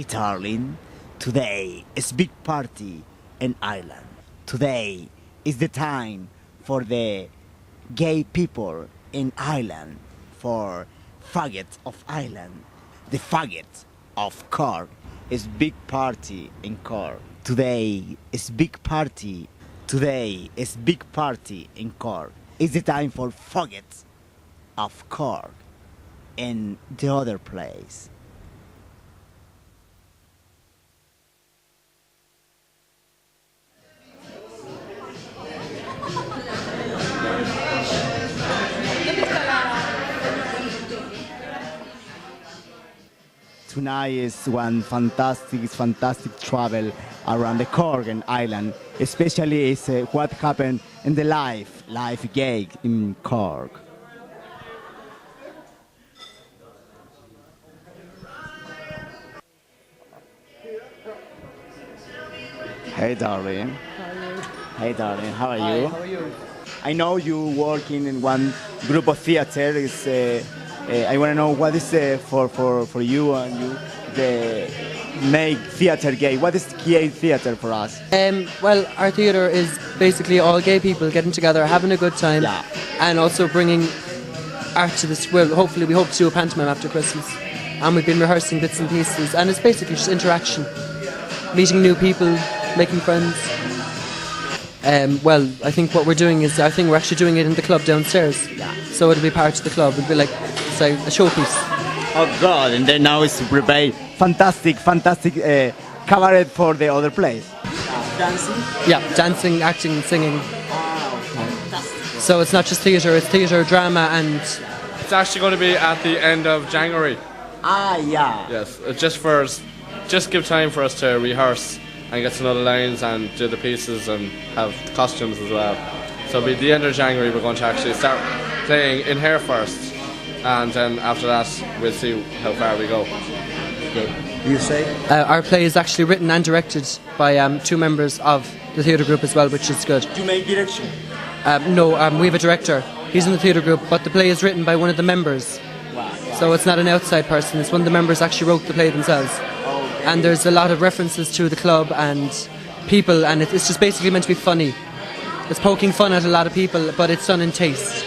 Hey darling, today is big party in Ireland. Today is the time for the gay people in Ireland, for faggot of Ireland. The faggot of Cork is big party in Cork. Today is big party. Today is big party in Cork. It's the time for faggot of Cork in the other place. Tonight is one fantastic travel around the Cork and Island. Especially is what happened in the live gig in Cork. Hey darling. How are you? Hey darling, how are Hi, you? how are you? I know you working in one group of theater. I want to know what is for you and you the make theater gay. What is gay theater for us? Well, our theatre is basically all gay people getting together, having a good time, Yeah. and also bringing art to this. Well, hopefully we hope to do a pantomime after Christmas, and we've been rehearsing bits and pieces, and it's basically just interaction, meeting new people, making friends. Well, I think what we're doing is, we're actually doing it in the club downstairs. Yeah. So it'll be part of the club. It'll be like a showpiece. Oh God! And then now it's to prepare fantastic cabaret for the other place. Dancing. Yeah, dancing, acting, singing. Wow, fantastic. So it's not just theatre, it's theatre, drama, and It's actually going to be at the end of January. Ah, yeah. Yes, just give time for us to rehearse and get to know the lines and do the pieces and have costumes as well. So it'll be the end of January we're going to actually start playing in here first, and then after that we'll see how far we go. You say? our play is actually written and directed by two members of the theatre group as well, which is good. You make direction. No, we have a director. He's in the theatre group, but the play is written by one of the members. Wow. So it's not an outside person, it's one of the members actually wrote the play themselves. Okay. And there's a lot of references to the club and people, and it's just basically meant to be funny. It's poking fun at a lot of people, but it's done in taste.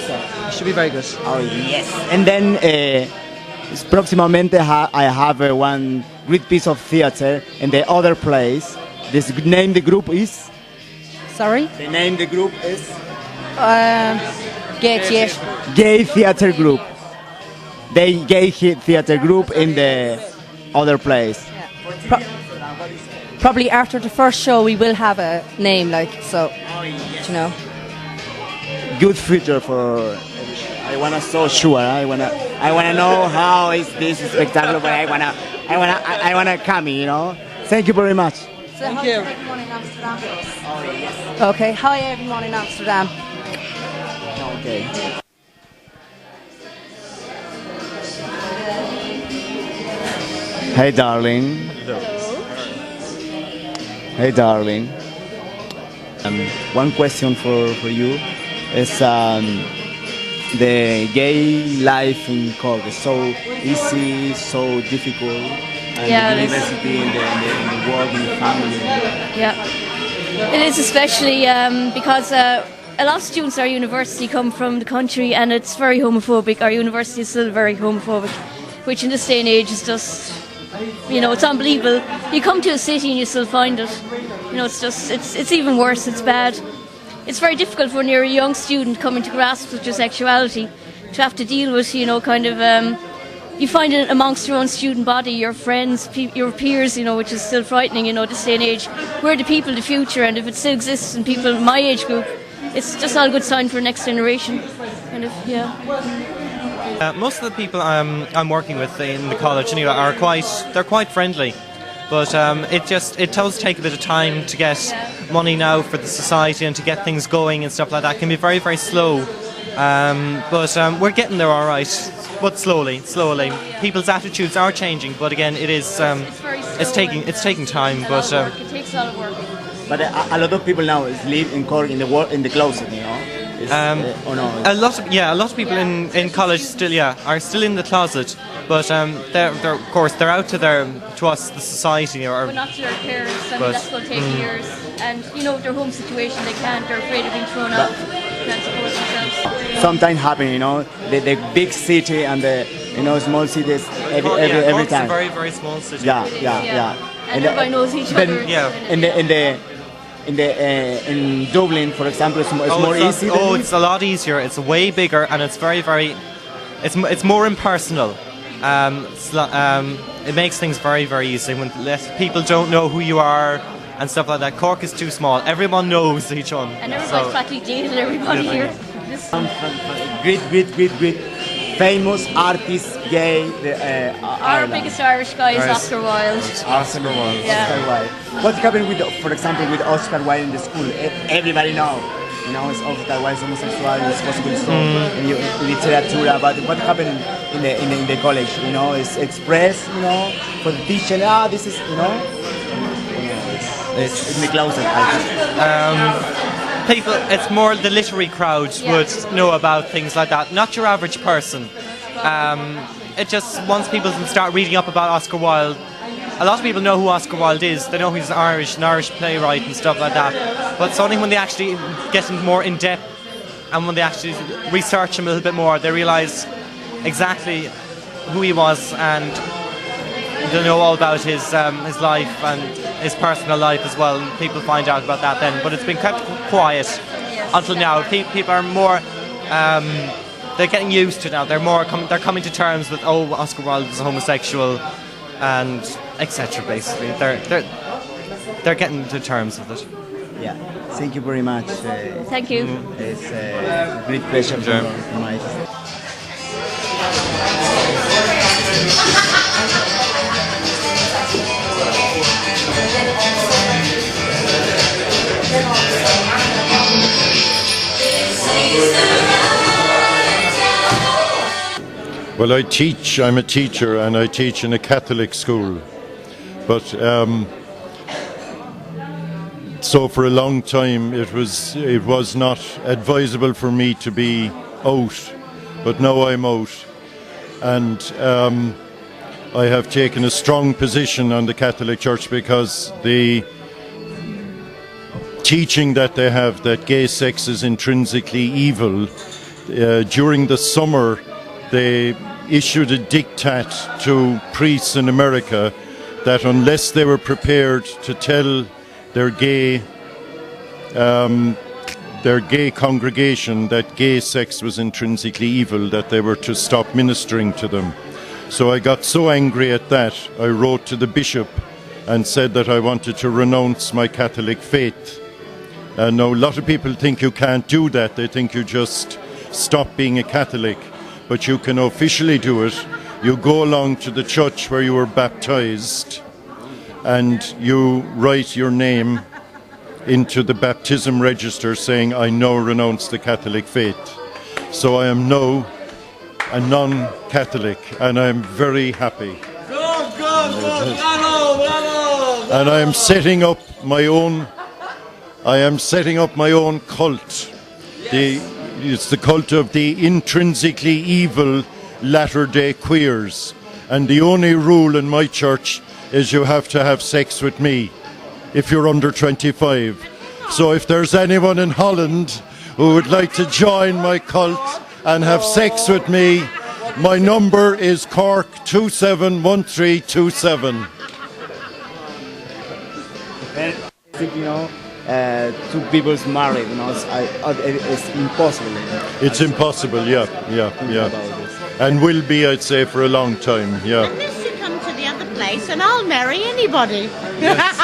So it should be very good. Oh yes. And then próximamente I have one great piece of theater in the other place. This name the group is. Sorry? The name the group is Gay theatre. Gay Theater Group. The gay theater group in the other place. Probably after the first show we will have a name, so, you know. Good future for. I wanna so sure. I wanna know how is this spectacular. But I wanna come. You know. Thank you very much. Thank you. Everyone in Amsterdam. Okay. Hi everyone in Amsterdam. Okay. Hey darling. Hello. Hey darling. One question for you is the gay life in Cork is so easy, so difficult, and Yeah, the it is. university in the work, in the family. Yeah, it is, especially because a lot of students at our university come from the country, and it's very homophobic. Our university is still very homophobic, which in this day and age is just, it's unbelievable. You come to a city and you still find it. It's even worse. It's bad. It's very difficult when you're a young student coming to grasp with your sexuality to have to deal with, you find it amongst your own student body, your friends, your peers, which is still frightening, this day and age. We're the people of the future, and if it still exists in people in my age group, it's just not a good sign for the next generation. Most of the people I'm working with in the college anyway they're quite friendly, but it does take a bit of time to get money now for the society and to get things going and stuff like that. It can be very, very slow, but we're getting there all right. But slowly, people's attitudes are changing. But again, it is it's taking time. But it takes a lot of work. But a lot of people now live in Cork in the closet, a lot of people in college still are still in the closet, But they're of course they're out to us, the society, but not to their parents. I mean, that's going to take years. And you know, with their home situation, they're afraid of being thrown out. Can't support themselves. Sometimes happen, you know, the big city and the small cities every time. It's a very, very small city. Yeah. And everybody knows each other. In Dublin, for example, it's more easy. It's a lot easier. It's way bigger, and it's very, very. It's more impersonal. It makes things very, very easy when less people don't know who you are and stuff like that. Cork is too small. Everyone knows each other. And everybody's practically dated everybody here. Great famous artist gay. Our biggest Irish guy is Oscar Wilde. Oscar Wilde. Yeah. What happened with, for example, with Oscar Wilde in the school? Everybody knows. You know, it's Oscar Wilde is homosexual, it's possible so in literature, but what happened in the college, you know, is expressed, you know, for the teacher, this is, you know, it's in the closet, I think. People, it's more the literary crowd would know about things like that, not your average person. It just, once people start reading up about Oscar Wilde, a lot of people know who Oscar Wilde is. They know he's an Irish playwright and stuff like that. But it's only when they actually get more in depth and when they actually research him a little bit more, they realise exactly who he was, and they know all about his life and his personal life as well. And people find out about that then. But it's been kept quiet until now. People are more. They're getting used to it now. They're coming to terms with Oscar Wilde is a homosexual. And etc. Basically, they're getting to terms with it. Yeah, thank you very much. Thank you. It's a great pleasure for my. Well, I'm a teacher, and I teach in a Catholic school. But so for a long time it was not advisable for me to be out, but now I'm out. And I have taken a strong position on the Catholic Church because the teaching that they have that gay sex is intrinsically evil, during the summer they issued a diktat to priests in America that unless they were prepared to tell their gay congregation that gay sex was intrinsically evil, that they were to stop ministering to them. So I got so angry at that, I wrote to the bishop and said that I wanted to renounce my Catholic faith. Now, a lot of people think you can't do that. They think you just stop being a Catholic. But you can officially do it. You go along to the church where you were baptized and you write your name into the baptism register saying, I now renounce the Catholic faith. So I am now a non-Catholic, and I am very happy. And I am setting up my own cult. It's the cult of the intrinsically evil Latter-day Queers. And the only rule in my church is you have to have sex with me if you're under 25. So if there's anyone in Holland who would like to join my cult and have sex with me, my number is Cork 271327. You know, two people's married, you know, it's impossible. It's impossible, yeah. And will be, I'd say, for a long time, yeah. Unless you come to the other place and I'll marry anybody. Yes.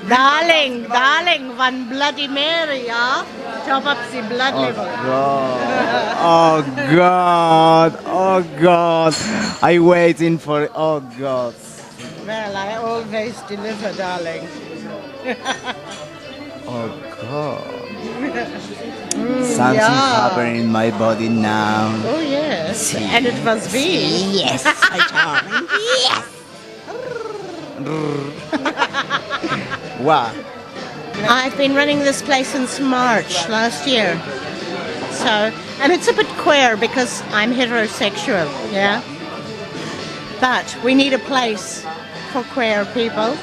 Darling, one Bloody Mary, yeah? Chop up the blood level. Oh God. I waiting for it. Oh God. Well, I always deliver, darling. Oh God. Something happening in my body now. Oh yes. And it was me. Yes, my darling. Yes. Wow. I've been running this place since March last year. So, And it's a bit queer because I'm heterosexual, yeah? But we need a place for queer people,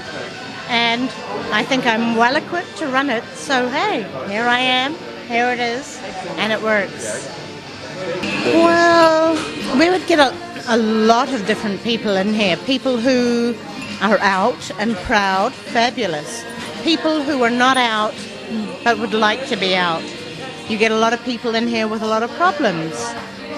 and I think I'm well equipped to run it. So hey, here I am, here it is, and it works. Well, we would get a lot of different people in here. People who are out and proud, fabulous. People who are not out but would like to be out. You get a lot of people in here with a lot of problems,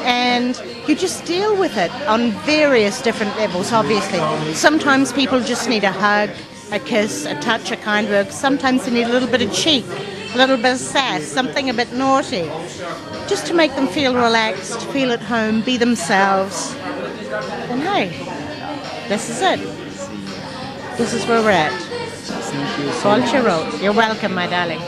and you just deal with it on various different levels, obviously. Sometimes people just need a hug, a kiss, a touch, a kind word. Sometimes they need a little bit of cheek, a little bit of sass, something a bit naughty, just to make them feel relaxed, feel at home, be themselves. And hey, this is it. This is where we're at. Culture Road. You're welcome, my darling.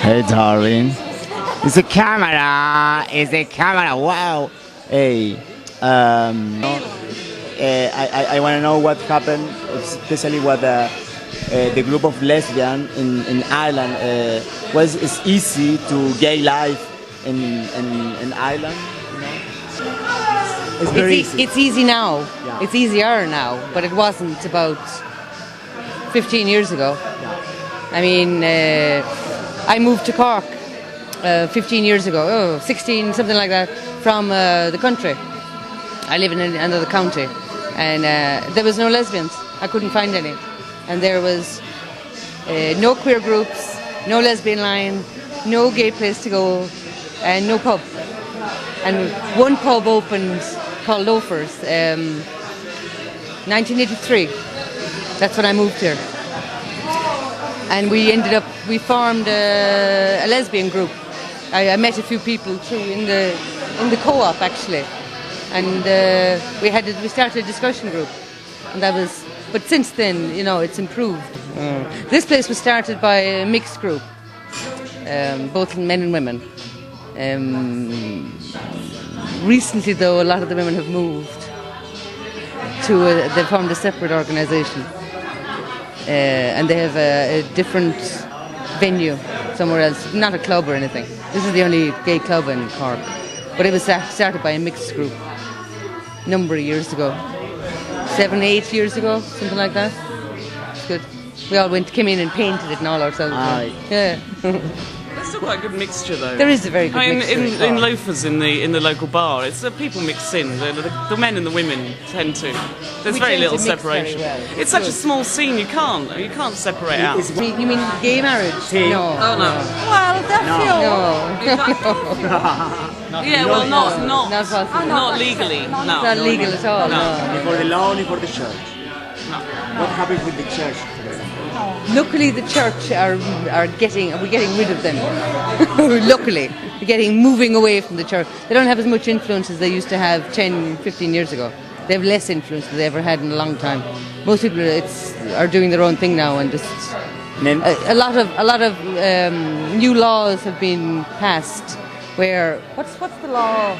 Hey, darling. It's a camera. It's a camera. Wow. Hey. I want to know what happened, especially what the group of lesbians in Ireland. Was it's easy to gay life in Ireland? You know? It's very easy. It's easy now. Yeah. It's easier now, but it wasn't about 15 years ago. Yeah. I mean, I moved to Cork 15 years ago, 16, something like that, from the country. I live in another county, and there was no lesbians. I couldn't find any. And there was no queer groups, no lesbian line, no gay place to go, and no pub. And one pub opened called Loafers, 1983. That's when I moved here. And we formed a lesbian group. I met a few people too in the co-op actually, and we started a discussion group, and that was. But since then, you know, it's improved. This place was started by a mixed group, both men and women. Recently, though, a lot of the women have moved they formed a separate organisation, and they have a different venue somewhere else, not a club or anything. This is the only gay club in Cork, but it was started by a mixed group a number of years ago. 7, 8 years ago, something like that. It's good. We all came in and painted it and all ourselves. Yeah. There's still quite a good mixture, though. There is a very good mixture. In Loafers, in the local bar, it's people mix in. The men and the women tend to. There's very little separation. Very well. It's such a small scene. You can't separate out. You mean gay marriage? No. Oh no. Well, that's not legally. No. It's not legal at all. No. Ni for the law, ni for the church. No. What happens with the church? Luckily, the church we're getting rid of them. Luckily, moving away from the church. They don't have as much influence as they used to have 10, 15 years ago. They have less influence than they ever had in a long time. Most people are doing their own thing now, and just a lot of new laws have been passed. Where what's the law?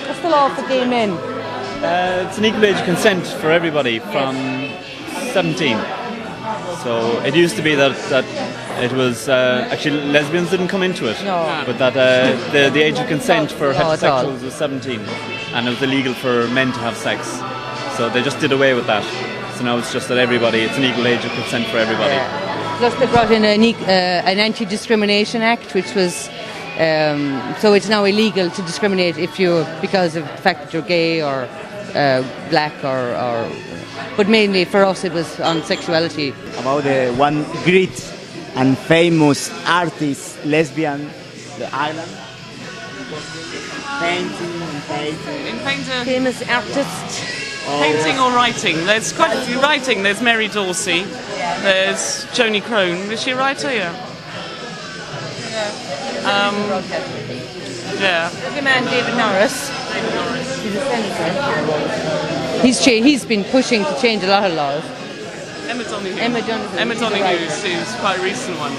What's the law for gay men? It's an equal age of consent for everybody from 17. So it used to be that it was actually lesbians didn't come into it, but that the age of consent for heterosexuals was 17, and it was illegal for men to have sex. So they just did away with that. So now it's just that it's an equal age of consent for everybody. Yeah. Plus they brought in an anti-discrimination act, which was so it's now illegal to discriminate because of the fact that you're gay or black or. But mainly for us it was on sexuality. About the one great and famous artist, lesbian, the island. Painting. Famous artist. Painting or writing? There's quite a few writing. There's Mary Dorsey. There's Joni Crone. Is she a writer? Yeah. Yeah. There's a man, David Norris. He's a senator. He's been pushing to change a lot of laws. Emma Donoghue is quite a recent one.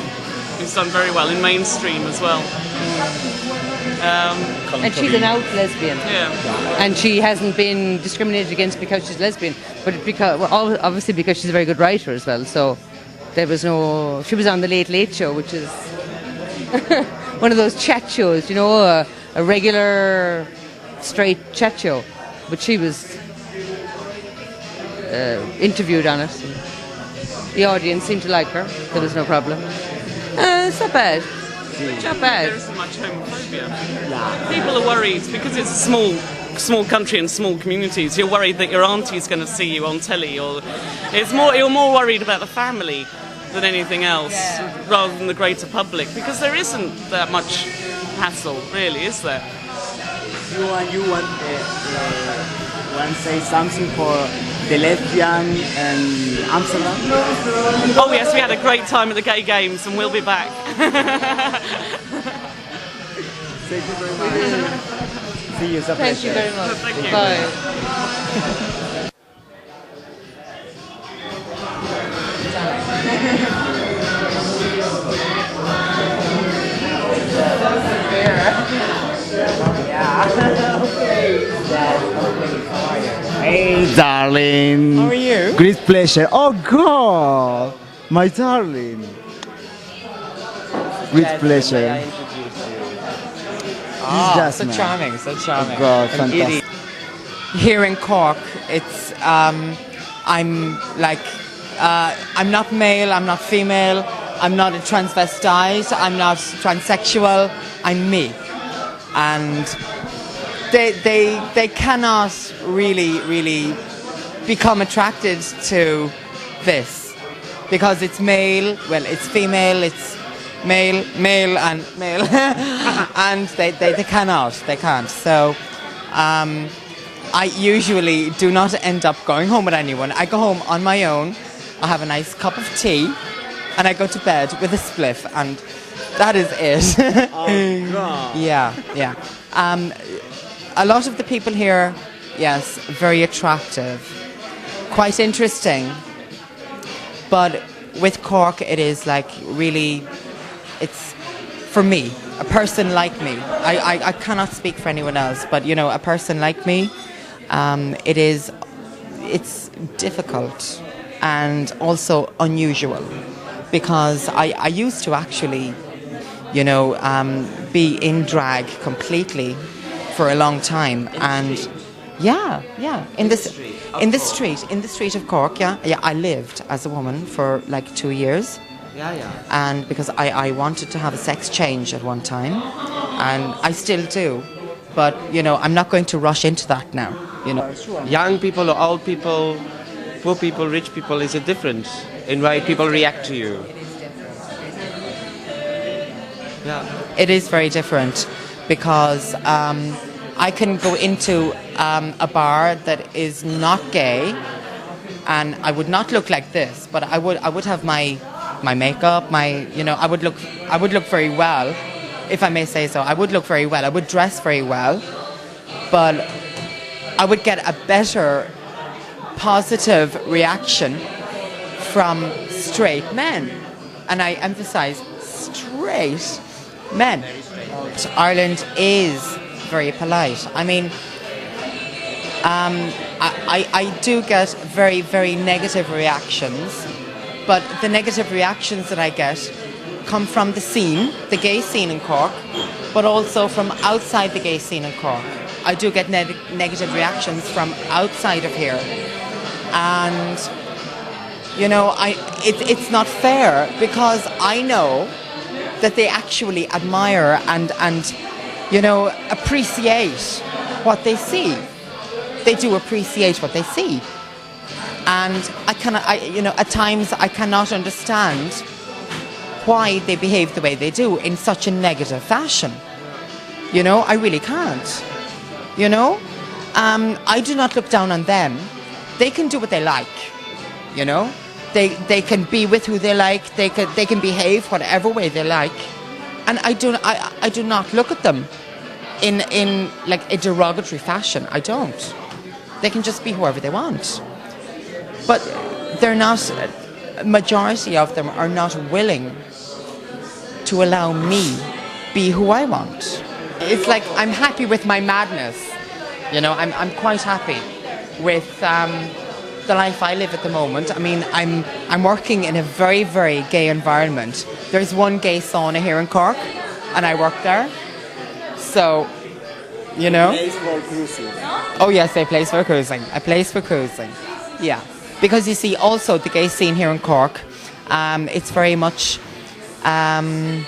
He's done very well in mainstream as well. And she's an out lesbian. Yeah. And she hasn't been discriminated against because she's lesbian, but obviously because she's a very good writer as well. So there was no. She was on the Late Late Show, which is one of those chat shows, you know, a regular straight chat show. But she was interviewed on it. The audience seemed to like her. There was no problem. It's not bad. It's not bad. There's so much homophobia. People are worried because it's a small country and small communities. You're worried that your auntie's going to see you on telly, or you're more worried about the family than anything else, rather than the greater public, because there isn't that much hassle, really, is there? You want to say something for the lesbian in Amsterdam? Oh yes, we had a great time at the Gay Games, and we'll be back. Thank you very much. See you. Thank you very much. Thank you. Bye. Hey, darling. How are you? Great pleasure. Oh, God. My darling. Great pleasure. So charming, so charming. Oh, God, And fantastic. here in Cork, it's I'm like I'm not male, I'm not female, I'm not a transvestite, I'm not transsexual, I'm me, and they cannot really become attracted to this because it's male, well, it's female, it's male and male, and they can't. So I usually do not end up going home with anyone. I go home on my own, I have a nice cup of tea, and I go to bed with a spliff, and that is it. Oh, God. Yeah. A lot of the people here, yes, very attractive, quite interesting, but with Cork it is like really, it's for me, a person like me. I cannot speak for anyone else, but you know, a person like me, it's difficult and also unusual because I used to actually, you know, be in drag completely for a long time, and in the street of Cork, I lived as a woman for like 2 years. And because I wanted to have a sex change at one time, and I still do, but you know, I'm not going to rush into that now, you know. Young people or old people, poor people, rich people, is it different in way people react to you? It is very different because I can go into a bar that is not gay, and I would not look like this, but I would have my makeup, I would look very well, if I may say so. I would look very well. I would dress very well, but I would get a better positive reaction from straight men, and I emphasize straight men. Ireland is very polite. I mean, I do get very, very negative reactions, but the negative reactions that I get come from the scene, the gay scene in Cork, but also from outside the gay scene in Cork. I do get negative reactions from outside of here, and you know, it's not fair because I know that they actually admire and you know, appreciate what they see. They do appreciate what they see, and at times I cannot understand why they behave the way they do in such a negative fashion. You know, I really can't. You know, I do not look down on them. They can do what they like. You know, they can be with who they like. They can behave whatever way they like, and I do not look at them in like a derogatory fashion. I don't. They can just be whoever they want. But they're not. A majority of them are not willing to allow me be who I want. It's like I'm happy with my madness. You know, I'm quite happy with the life I live at the moment. I mean, I'm working in a very, very gay environment. There's one gay sauna here in Cork, and I work there. So, you know. Place for cruising. Oh yes, a place for cruising. A place for cruising. Yeah, because you see, also the gay scene here in Cork, it's very much on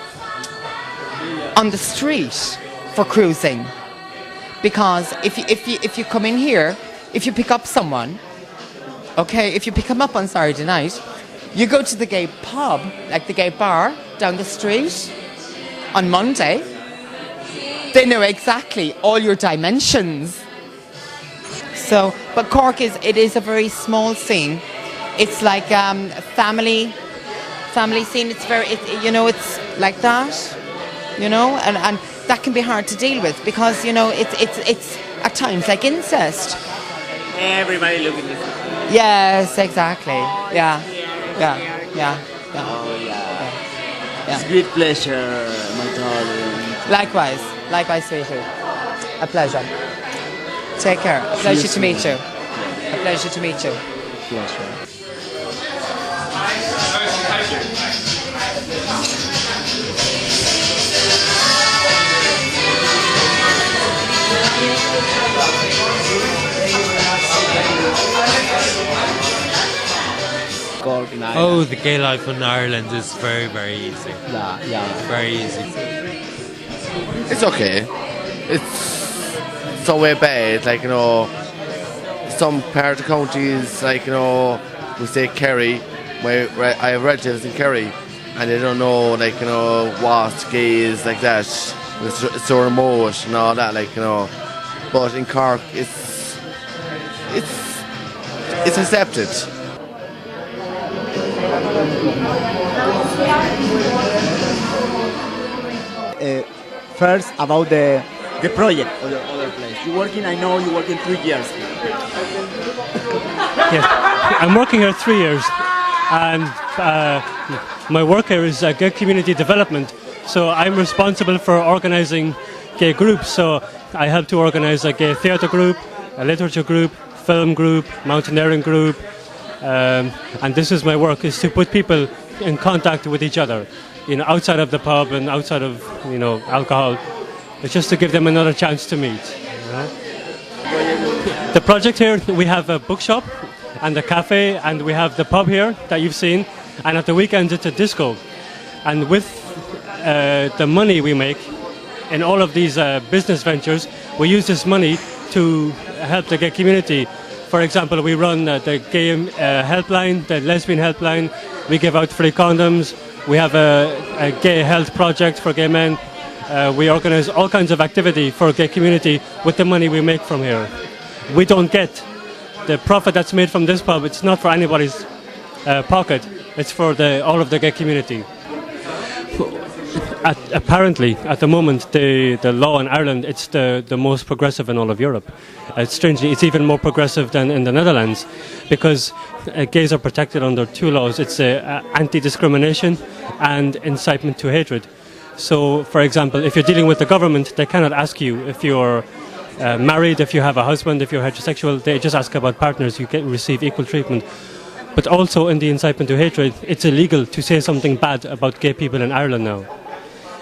the street for cruising. Because if you come in here, if you pick up someone, okay, if you pick them up on Saturday night, you go to the gay pub, like the gay bar down the street on Monday. They know exactly all your dimensions. So, but Cork is a very small scene. It's like family scene. It's it's like that, you know, and that can be hard to deal with because it's at times like incest. Everybody looking at this. Yes, exactly. Yeah. Oh yeah. It's a great pleasure, my darling. Likewise, sweetie. A pleasure. Take care. A pleasure to meet you. A pleasure to meet you. Pleasure. Cork in Ireland. Oh, the gay life in Ireland is very, very easy. Yeah. Very easy. It's okay. It's somewhere bad, like, you know, some part of the county is like, you know, we say Kerry. I have relatives in Kerry, and they don't know, like, you know, what gay is like that. It's so remote and all that, like, you know. But in Cork, it's accepted. First, about the project of the other place. I know you're working 3 years. Yes, I'm working here 3 years, and my work here is gay community development. So I'm responsible for organizing gay groups. So I help to organize a gay theater group, a literature group, film group, mountaineering group, and this is my work: is to put people in contact with each other, you know, outside of the pub and outside of, you know, alcohol. It's just to give them another chance to meet. The project here, we have a bookshop and a cafe, and we have the pub here that you've seen, and at the weekends it's a disco. And with the money we make in all of these business ventures, we use this money to help the gay community. For example, we run the gay helpline, the lesbian helpline. We give out free condoms. We have a gay health project for gay men. We organize all kinds of activity for gay community with the money we make from here. We don't get the profit that's made from this pub. It's not for anybody's pocket. It's for all of the gay community. Apparently, at the moment, the law in Ireland, it's the most progressive in all of Europe. Strangely, it's even more progressive than in the Netherlands, because gays are protected under 2 laws. It's anti-discrimination and incitement to hatred. So, for example, if you're dealing with the government, they cannot ask you if you're married, if you have a husband, if you're heterosexual. They just ask about partners. You receive equal treatment. But also in the incitement to hatred, it's illegal to say something bad about gay people in Ireland now.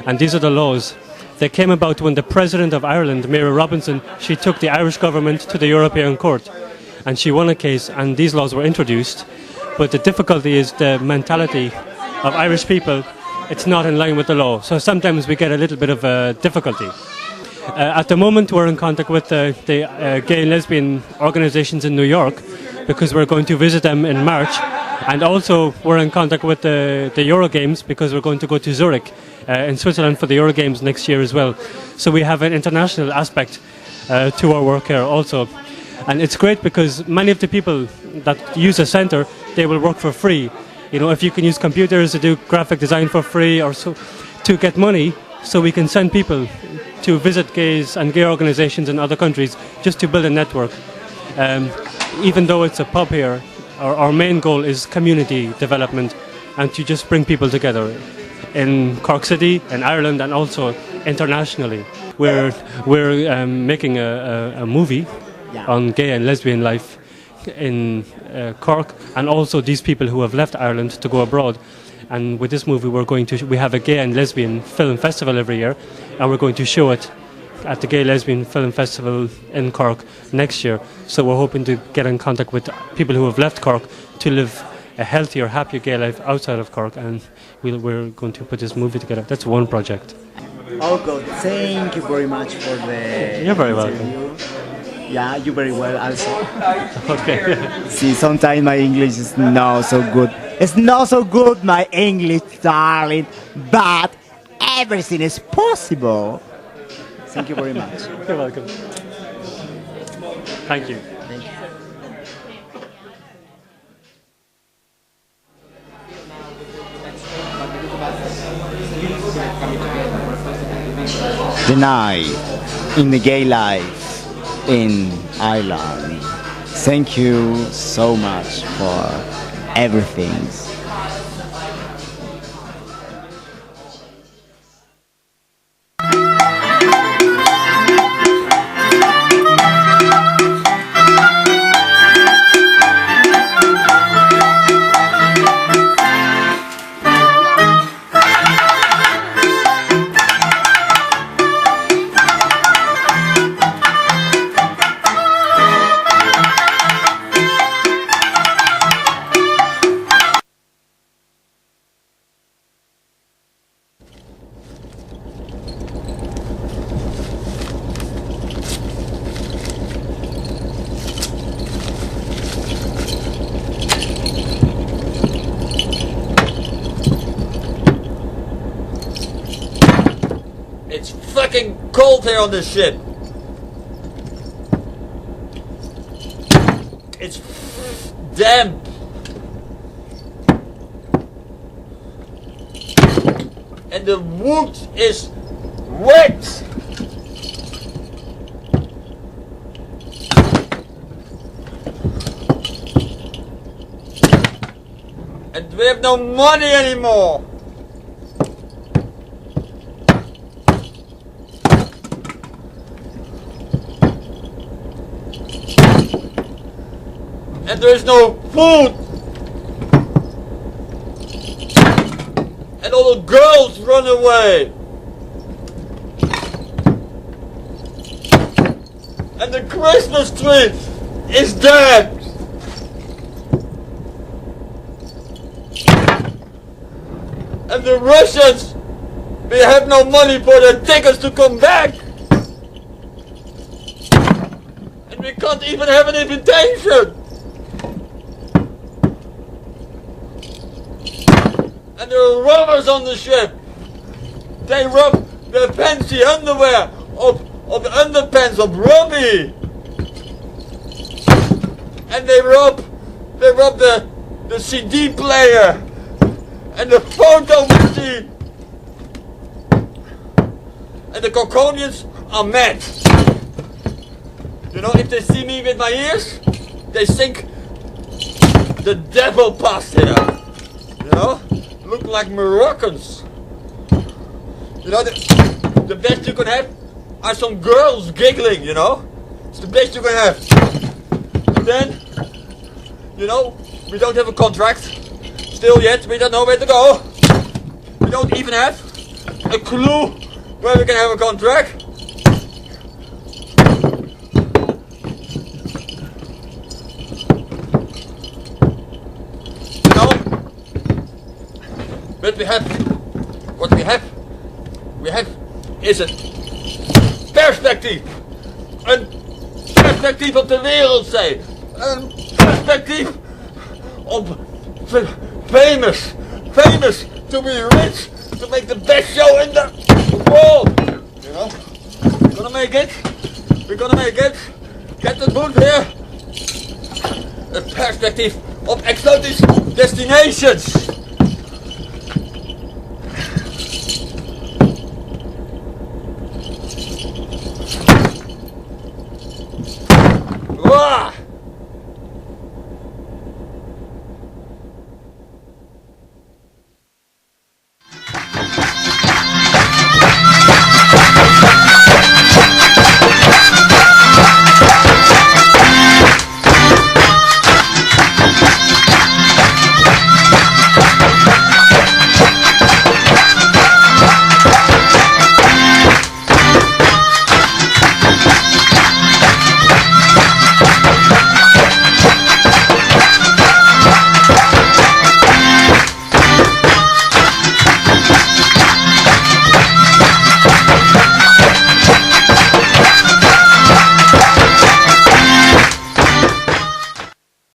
And these are the laws. They came about when the President of Ireland, Mary Robinson, she took the Irish government to the European Court. And she won a case, and these laws were introduced. But the difficulty is the mentality of Irish people. It's not in line with the law. So sometimes we get a little bit of difficulty. At the moment, we're in contact with the gay and lesbian organizations in New York, because we're going to visit them in March. And also we're in contact with the Euro Games, because we're going to go to Zurich in Switzerland for the Euro Games next year as well. So we have an international aspect to our work here also. And it's great because many of the people that use the centre, they will work for free. You know, if you can use computers to do graphic design for free or so, to get money, so we can send people to visit gays and gay organizations in other countries just to build a network. Even though it's a pub here, our main goal is community development and to just bring people together in Cork City, in Ireland, and also internationally. we're making a movie on gay and lesbian life in Cork, and also these people who have left Ireland to go abroad. And with this movie, we have a gay and lesbian film festival every year, and we're going to show it at the Gay Lesbian Film Festival in Cork next year. So we're hoping to get in contact with people who have left Cork to live a healthier, happier gay life outside of Cork, and we're going to put this movie together. That's one project. August, thank you very much for the You're very interview. welcome. Yeah, you very well also. Okay. See, sometimes my English is not so good. It's not so good, my English, darling, but everything is possible. Thank you very much. You're welcome. Thank you. Thank you. The night in the gay life in Ireland. Thank you so much for everything. It's fucking cold here on this ship. It's damp. And the wood is wet. And we have no money anymore. And there is no food. And all the girls run away. And the Christmas tree is dead. And the Russians, they have no money for their tickets to come back. And we can't even have an invitation. And there are robbers on the ship. They rob the fancy underwear of the underpants of Robbie. And they rob the CD player and the photo machine. And the Corkonians are mad. You know, if they see me with my ears, they think the devil passed here. You know? Look like Moroccans. You know, the best you can have are some girls giggling, you know? It's the best you can have. And then, you know, we don't have a contract. Still yet, we don't know where to go. We don't even have a clue where we can have a contract. You know? But what we have is a perspectief op de wereldzeeen, een perspectief op famous to be rich, to make the best show in the world, you know, we're gonna make it, Captain Boone here, a perspectief op exotische destinations.